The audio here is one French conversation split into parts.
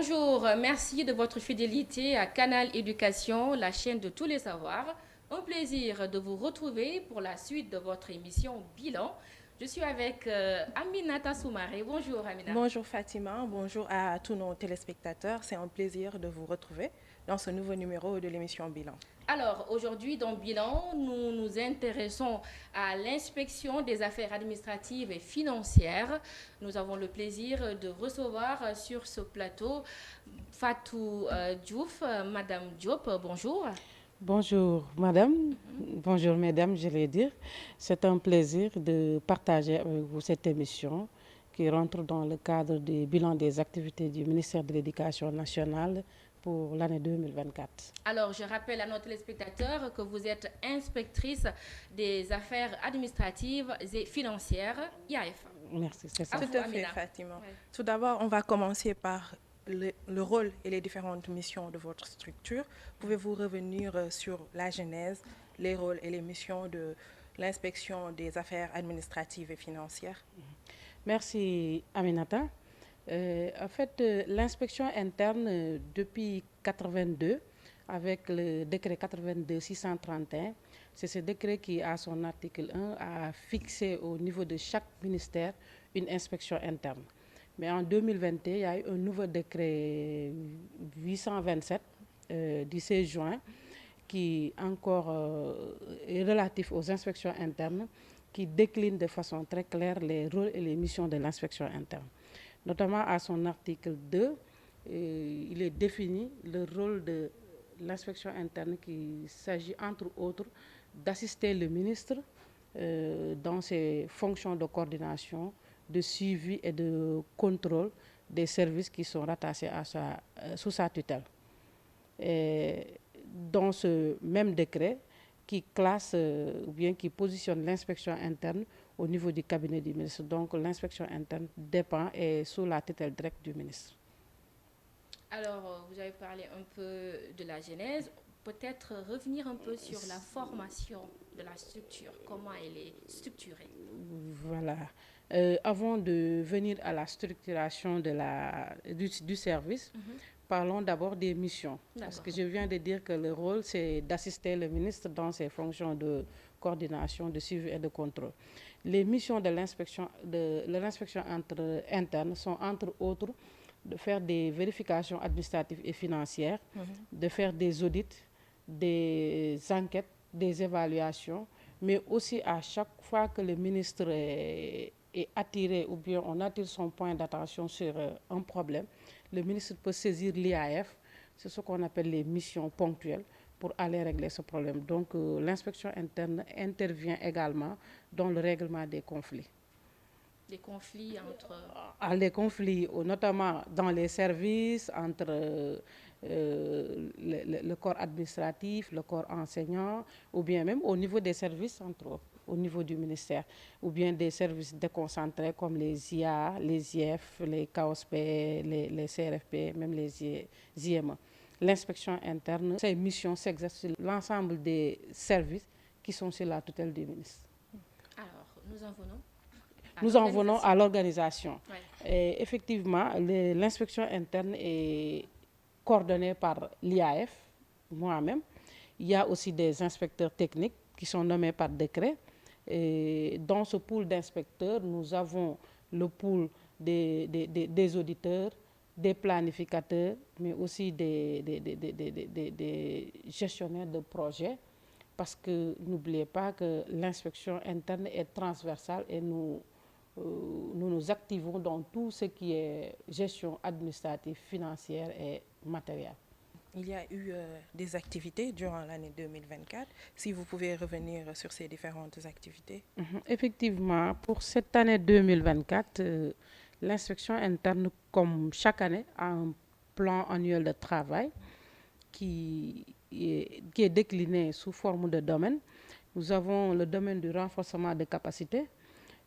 Bonjour, merci de votre fidélité à Canal Éducation, la chaîne de tous les savoirs. Un plaisir de vous retrouver pour la suite de votre émission Bilan. Je suis avec Aminata Soumaré. Bonjour Amina. Bonjour Fatima, bonjour à tous nos téléspectateurs. C'est un plaisir de vous retrouver dans ce nouveau numéro de l'émission Bilan. Alors, aujourd'hui, dans Bilan, nous nous intéressons à l'inspection des affaires administratives et financières. Nous avons le plaisir de recevoir sur ce plateau Fatou Diouf, Madame Diop. Bonjour. Bonjour madame, bonjour mesdames, je vais dire. C'est un plaisir de partager avec vous cette émission qui rentre dans le cadre du bilan des activités du ministère de l'Éducation nationale pour l'année 2024. Alors, je rappelle à nos téléspectateurs que vous êtes inspectrice des affaires administratives et financières, IAF. Merci, c'est À ça. Tout vous, à fait, Amina. Fatima. Ouais. Tout d'abord, on va commencer par le rôle et les différentes missions de votre structure. Pouvez-vous revenir sur la genèse, les rôles et les missions de l'inspection des affaires administratives et financières? Merci Aminata. L'inspection interne, depuis 82, avec le décret 82-631, c'est ce décret qui, à son article 1, a fixé au niveau de chaque ministère une inspection interne. Mais en 2021, il y a eu un nouveau décret 827 du 16 juin qui encore est relatif aux inspections internes, qui décline de façon très claire les rôles et les missions de l'inspection interne. Notamment à son article 2, il est défini le rôle de l'inspection interne qui s'agit entre autres d'assister le ministre dans ses fonctions de coordination, de suivi et de contrôle des services qui sont rattachés sous sa tutelle. Et dans ce même décret qui classe ou bien qui positionne l'inspection interne au niveau du cabinet du ministre. Donc l'inspection interne dépend et sous la tutelle directe du ministre. Alors, vous avez parlé un peu de la genèse. Peut-être revenir un peu sur la formation de la structure, comment elle est structurée. Voilà. Avant de venir à la structuration du service, parlons d'abord des missions. Parce que je viens de dire que le rôle, c'est d'assister le ministre dans ses fonctions de coordination, de suivi et de contrôle. Les missions de l'inspection interne sont entre autres de faire des vérifications administratives et financières, de faire des audits, des enquêtes, des évaluations, mais aussi à chaque fois que le ministre est attiré ou bien on attire son point d'attention sur un problème, le ministre peut saisir l'IAF, c'est ce qu'on appelle les missions ponctuelles, pour aller régler ce problème. Donc l'inspection interne intervient également dans le règlement des conflits. Des conflits entre... Les conflits, notamment dans les services, entre le corps administratif, le corps enseignant, ou bien même au niveau des services, entre autres, au niveau du ministère, ou bien des services déconcentrés comme les IA, les IF, les KOSP, les CRFP, même les IME. L'inspection interne, ces missions s'exercent sur l'ensemble des services qui sont sur la tutelle du ministre. Alors, nous en venons Nous en venons à l'organisation. Ouais. Effectivement, l'inspection interne est coordonnée par l'IAF, moi-même. Il y a aussi des inspecteurs techniques qui sont nommés par décret. Et dans ce pool d'inspecteurs, nous avons le pool des auditeurs, des planificateurs, mais aussi des gestionnaires de projets. Parce que n'oubliez pas que l'inspection interne est transversale et nous nous activons dans tout ce qui est gestion administrative, financière et matérielle. Il y a eu des activités durant l'année 2024. Si vous pouvez revenir sur ces différentes activités. Effectivement, pour cette année 2024, l'inspection interne, comme chaque année, a un plan annuel de travail qui est décliné sous forme de domaines. Nous avons le domaine du renforcement des capacités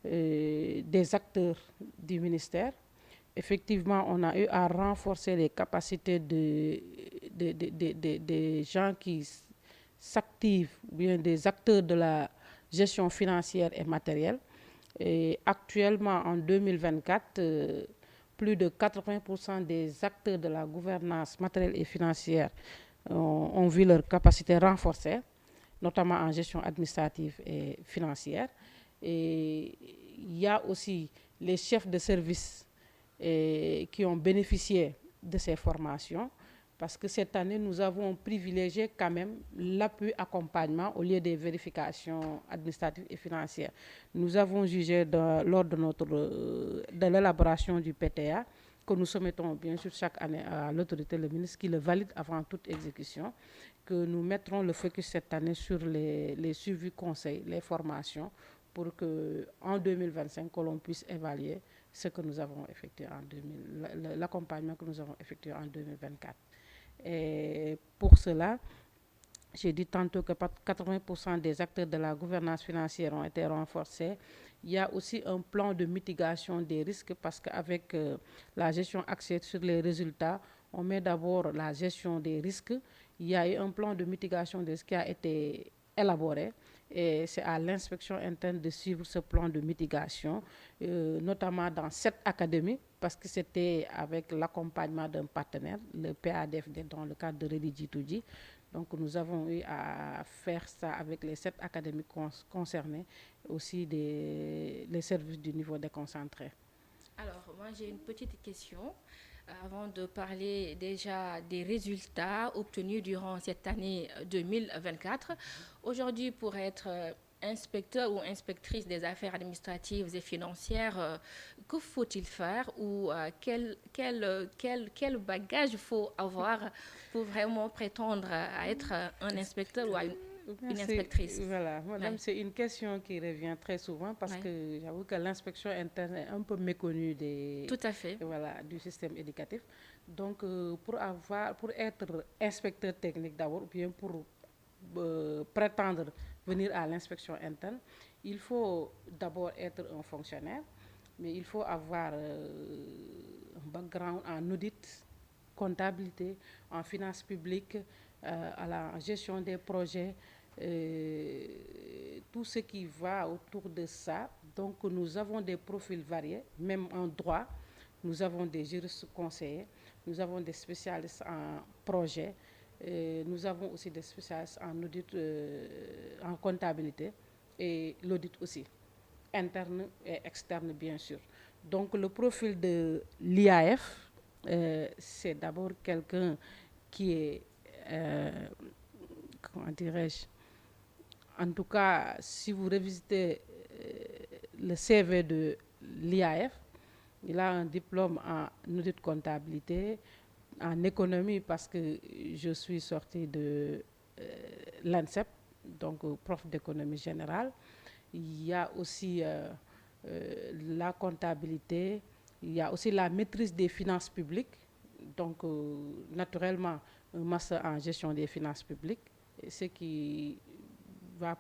des acteurs du ministère. Effectivement, on a eu à renforcer les capacités des gens qui s'activent, bien des acteurs de la gestion financière et matérielle. Et actuellement, en 2024, plus de 80% des acteurs de la gouvernance matérielle et financière ont vu leur capacité renforcée, notamment en gestion administrative et financière. Et il y a aussi les chefs de service qui ont bénéficié de ces formations, parce que cette année, nous avons privilégié quand même l'appui accompagnement au lieu des vérifications administratives et financières. Nous avons jugé lors de l'élaboration du PTA, que nous soumettons bien sûr chaque année à l'autorité, le ministre qui le valide avant toute exécution, que nous mettrons le focus cette année sur les suivis conseils, les formations, pour qu'en 2025, que l'on puisse évaluer ce que nous avons effectué l'accompagnement que nous avons effectué en 2024. Et pour cela, j'ai dit tantôt que 80% des acteurs de la gouvernance financière ont été renforcés. Il y a aussi un plan de mitigation des risques, parce qu'avec la gestion axée sur les résultats, on met d'abord la gestion des risques. Il y a eu un plan de mitigation des risques qui a été élaboré, et c'est à l'inspection interne de suivre ce plan de mitigation, notamment dans 7 académies, parce que c'était avec l'accompagnement d'un partenaire, le PADFD, dans le cadre de Redigi2G. Donc nous avons eu à faire ça avec les 7 académies concernées, aussi les services du niveau déconcentré. Alors, moi j'ai une petite question. Avant de parler déjà des résultats obtenus durant cette année 2024, aujourd'hui, pour être inspecteur ou inspectrice des affaires administratives et financières, que faut-il faire, ou quel bagage faut avoir pour vraiment prétendre à être un inspecteur ou une inspectrice? Voilà, madame, Ouais. c'est une question qui revient très souvent, parce Ouais. que j'avoue que l'inspection interne est un peu méconnue Tout à fait. du système éducatif. Donc, pour être inspecteur technique d'abord, ou bien pour prétendre venir à l'inspection interne, il faut d'abord être un fonctionnaire, mais il faut avoir un background en audit, comptabilité, en finances publiques, à la gestion des projets, tout ce qui va autour de ça. Donc nous avons des profils variés, même en droit. Nous avons des juristes conseillers, nous avons des spécialistes en projet, nous avons aussi des spécialistes en audit, en comptabilité, et l'audit aussi, interne et externe bien sûr. Donc le profil de l'IAF, c'est d'abord quelqu'un qui est, comment dirais-je, en tout cas, si vous revisitez le CV de l'IAF, il a un diplôme en audit comptabilité, en économie, parce que je suis sortie de l'ANSEP, donc prof d'économie générale. Il y a aussi la comptabilité, il y a aussi la maîtrise des finances publiques, donc naturellement un master en gestion des finances publiques, ce qui va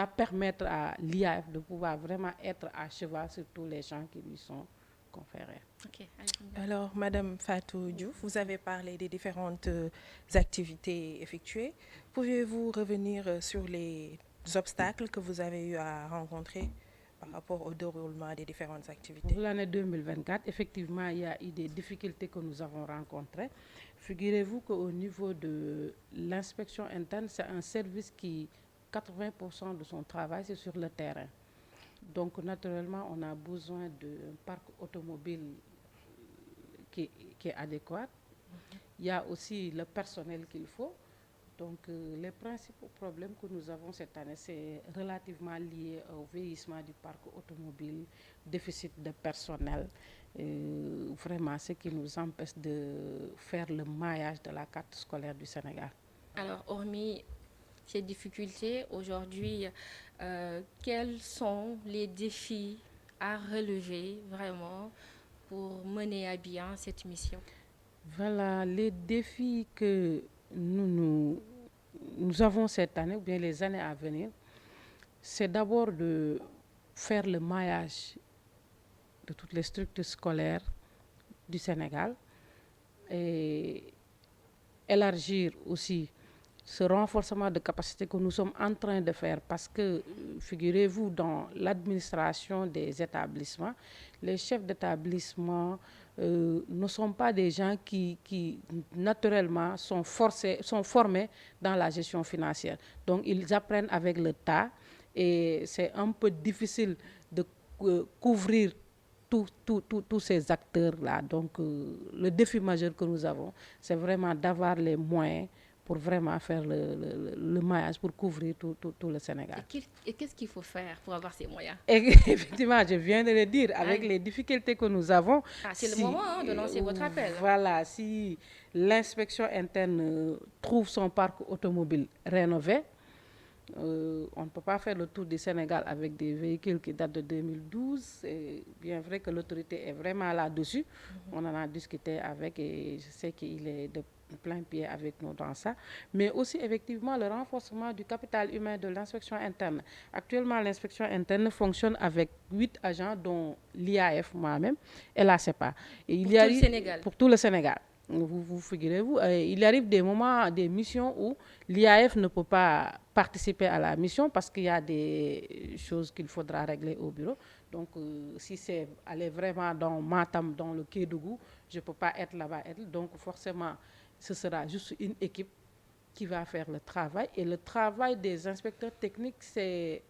permettre à l'IAF de pouvoir vraiment être à cheval sur tous les champs qui lui sont conférés. Ok. Alors, Madame Fatou Diouf, vous avez parlé des différentes activités effectuées. Pouvez-vous revenir sur les obstacles que vous avez eu à rencontrer par rapport au déroulement des différentes activités? Pour l'année 2024, effectivement, il y a eu des difficultés que nous avons rencontrées. Figurez-vous qu'au niveau de l'inspection interne, c'est un service qui, 80% de son travail, c'est sur le terrain. Donc, naturellement, on a besoin d'un parc automobile qui est adéquat. Il y a aussi le personnel qu'il faut. Donc, les principaux problèmes que nous avons cette année, c'est relativement lié au vieillissement du parc automobile, déficit de personnel, vraiment ce qui nous empêche de faire le maillage de la carte scolaire du Sénégal. Alors, hormis ces difficultés, aujourd'hui, quels sont les défis à relever vraiment pour mener à bien cette mission? Voilà, les défis que nous avons cette année, ou bien les années à venir, c'est d'abord de faire le maillage de toutes les structures scolaires du Sénégal, et élargir aussi ce renforcement de capacité que nous sommes en train de faire, parce que, figurez-vous, dans l'administration des établissements, les chefs d'établissement ne sont pas des gens qui naturellement sont formés dans la gestion financière. Donc, ils apprennent avec le tas et c'est un peu difficile de couvrir tous ces acteurs-là. Donc, le défi majeur que nous avons, c'est vraiment d'avoir les moyens pour vraiment faire le maillage, pour couvrir tout le Sénégal. Et qu'est-ce qu'il faut faire pour avoir ces moyens? Et effectivement, je viens de le dire, avec les difficultés que nous avons. C'est le moment de lancer votre appel. Voilà, si l'inspection interne trouve son parc automobile rénové, on ne peut pas faire le tour du Sénégal avec des véhicules qui datent de 2012. C'est bien vrai que l'autorité est vraiment là-dessus. On en a discuté avec et je sais qu'il est de plein pied avec nous dans ça. Mais aussi, effectivement, le renforcement du capital humain de l'inspection interne. Actuellement, l'inspection interne fonctionne avec 8 agents, dont l'IAF, moi-même, et la CEPA. Et pour tout le Sénégal. Pour tout le Sénégal. Vous figurez-vous, il arrive des moments, des missions où l'IAF ne peut pas participer à la mission parce qu'il y a des choses qu'il faudra régler au bureau. Donc, si c'est aller vraiment dans Matam, dans le Kédougou, je ne peux pas être là-bas. Donc, forcément, ce sera juste une équipe qui va faire le travail. Et le travail des inspecteurs techniques, c'est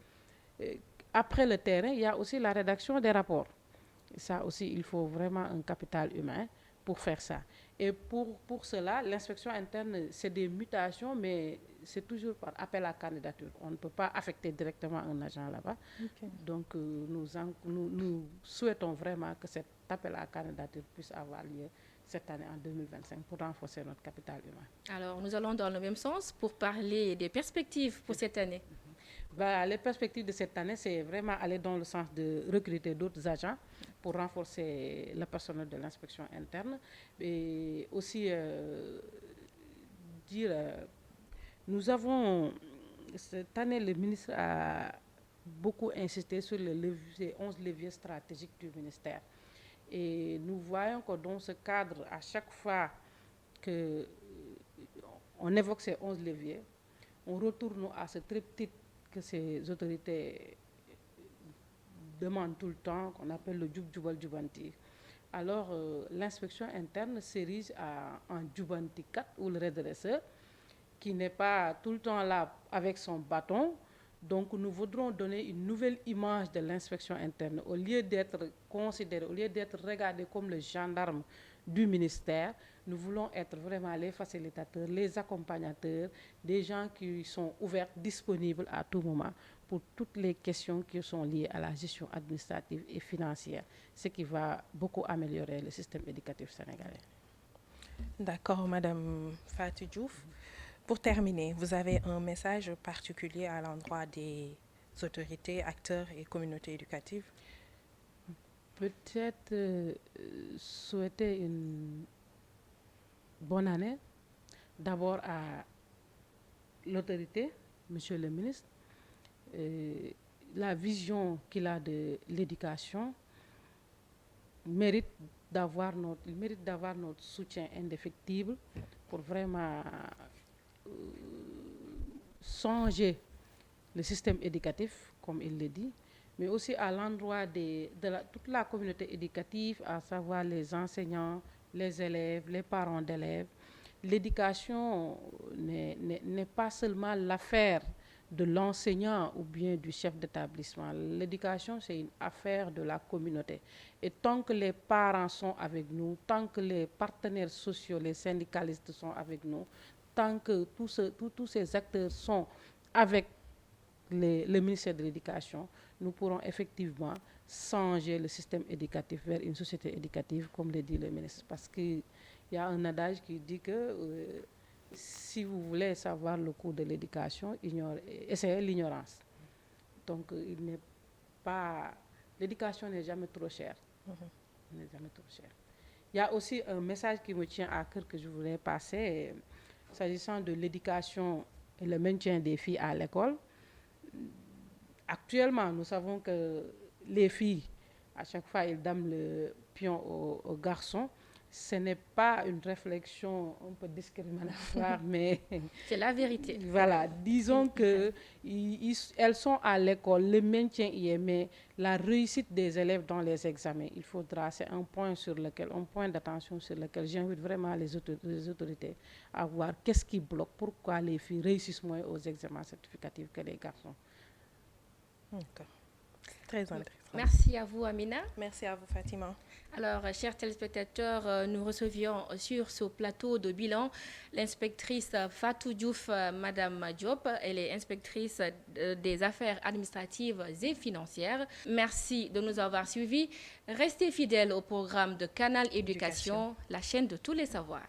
après le terrain, il y a aussi la rédaction des rapports. Et ça aussi, il faut vraiment un capital humain pour faire ça. Et pour cela, l'inspection interne, c'est des mutations, mais c'est toujours par appel à candidature. On ne peut pas affecter directement un agent là-bas. Okay. Donc, nous souhaitons vraiment que cet appel à candidature puisse avoir lieu cette année en 2025 pour renforcer notre capital humain. Alors, nous allons dans le même sens pour parler des perspectives pour cette année. Les perspectives de cette année, c'est vraiment aller dans le sens de recruter d'autres agents pour renforcer le personnel de l'inspection interne. Et aussi nous avons, cette année, le ministre a beaucoup insisté sur les 11 leviers stratégiques du ministère. Et nous voyons que dans ce cadre, à chaque fois qu'on évoque ces 11 leviers, on retourne à ce triptyque que ces autorités demandent tout le temps, qu'on appelle le Djoubal Djoubanti. Alors, l'inspection interne s'érige en Djoubanti 4, ou le redresseur, qui n'est pas tout le temps là avec son bâton. Donc, nous voudrons donner une nouvelle image de l'inspection interne. Au lieu d'être considéré, au lieu d'être regardé comme le gendarme du ministère, nous voulons être vraiment les facilitateurs, les accompagnateurs, des gens qui sont ouverts, disponibles à tout moment pour toutes les questions qui sont liées à la gestion administrative et financière, ce qui va beaucoup améliorer le système éducatif sénégalais. D'accord, Madame Fatou Diouf. Pour terminer, vous avez un message particulier à l'endroit des autorités, acteurs et communautés éducatives? Peut-être souhaiter une bonne année, d'abord à l'autorité, Monsieur le ministre. La vision qu'il a de l'éducation mérite d'avoir notre soutien indéfectible pour vraiment changer le système éducatif, comme il le dit, mais aussi à l'endroit de toute la communauté éducative, à savoir les enseignants, les élèves, les parents d'élèves. L'éducation n'est pas seulement l'affaire de l'enseignant ou bien du chef d'établissement. L'éducation, c'est une affaire de la communauté. Et tant que les parents sont avec nous, tant que les partenaires sociaux, les syndicalistes sont avec nous, tant que tous ces acteurs sont avec le ministère de l'Éducation, nous pourrons effectivement changer le système éducatif vers une société éducative, comme le dit le ministre. Parce qu'il y a un adage qui dit que si vous voulez savoir le coût de l'éducation, essayez l'ignorance. Donc, l'éducation n'est jamais trop chère. N'est jamais trop chère. Il y a aussi un message qui me tient à cœur que je voulais passer, s'agissant de l'éducation et le maintien des filles à l'école. Actuellement, nous savons que les filles, à chaque fois, elles donnent le pion aux garçons. ce n'est pas une réflexion un peu discriminatoire, mais C'est la vérité. voilà, disons que elles sont à l'école, le maintien y est, mais la réussite des élèves dans les examens, il faudra, c'est un point d'attention sur lequel j'invite vraiment les autorités à voir qu'est-ce qui bloque, pourquoi les filles réussissent moins aux examens certificatifs que les garçons. D'accord. Très intéressant. Merci à vous, Amina. Merci à vous, Fatima. Alors, chers téléspectateurs, nous recevions sur ce plateau de bilan l'inspectrice Fatou Diouf, Madame Diop. Elle est inspectrice des affaires administratives et financières. Merci de nous avoir suivis. Restez fidèles au programme de Canal Éducation, la chaîne de tous les savoirs.